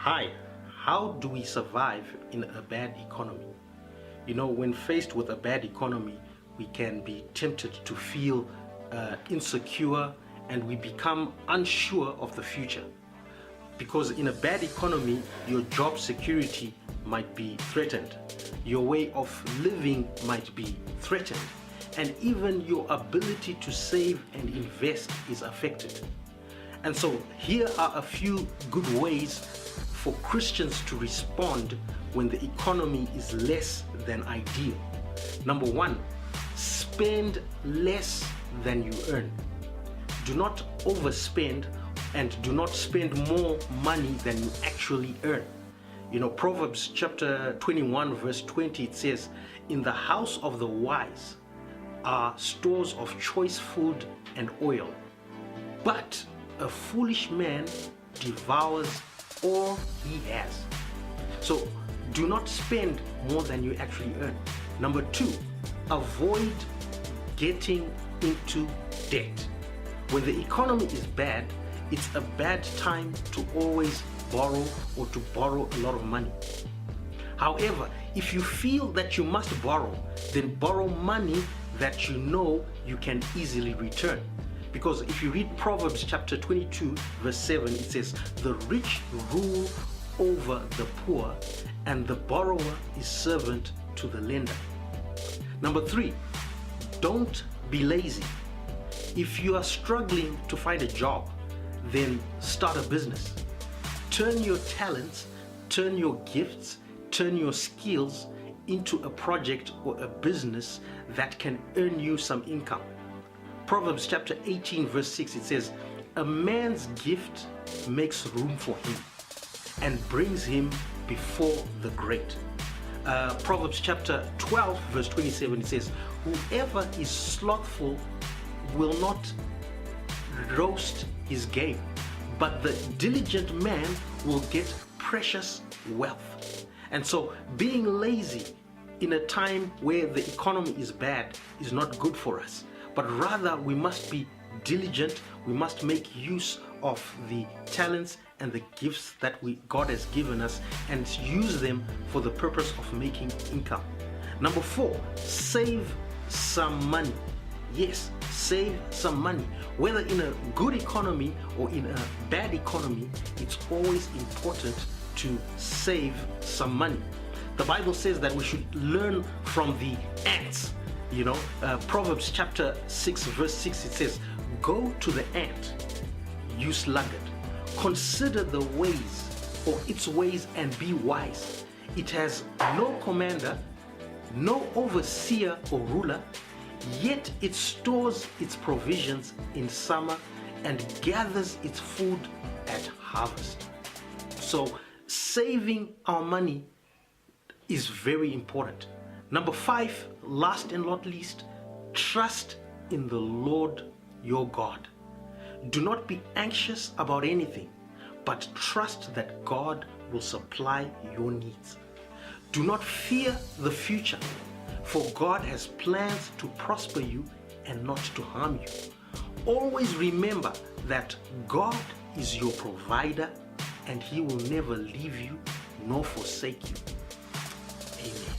Hi, how do we survive in a bad economy? When faced with a bad economy, we can be tempted to feel insecure, and we become unsure of the future. Because in a bad economy, your job security might be threatened, your way of living might be threatened, and even your ability to save and invest is affected. And so here are a few good ways for Christians to respond when the economy is less than ideal. Number one, spend less than you earn. Do not overspend, and do not spend more money than you actually earn. Proverbs chapter 21 verse 20, it says, "In the house of the wise are stores of choice food and oil, but a foolish man devours all he has." So do not spend more than you actually earn. Number two, avoid getting into debt. When the economy is bad, it's a bad time to always borrow or to borrow a lot of money. However, if you feel that you must borrow, then borrow money that you know you can easily return. Because if you read Proverbs chapter 22 verse 7, it says, "The rich rule over the poor, and the borrower is servant to the lender." Number three, don't be lazy. If you are struggling to find a job, then start a business. Turn your talents, turn your gifts, turn your skills into a project or a business that can earn you some income. Proverbs chapter 18 verse 6, it says, "A man's gift makes room for him and brings him before the great." Proverbs chapter 12 verse 27, it says, "Whoever is slothful will not roast his game, but the diligent man will get precious wealth." And so being lazy in a time where the economy is bad is not good for us, but rather we must be diligent. We must make use of the talents and the gifts that God has given us and use them for the purpose of making income. Number four, save some money. Yes, save some money. Whether in a good economy or in a bad economy, it's always important to save some money. The Bible says that we should learn from the ants. Proverbs chapter 6 verse 6, it says, "Go to the ant, you sluggard. Consider the ways or its ways and be wise. It has no commander, no overseer or ruler, yet it stores its provisions in summer and gathers its food at harvest." So saving our money is very important. Number five, last and not least, trust in the Lord your God. Do not be anxious about anything, but trust that God will supply your needs. Do not fear the future, for God has plans to prosper you and not to harm you. Always remember that God is your provider, and He will never leave you nor forsake you. Amen.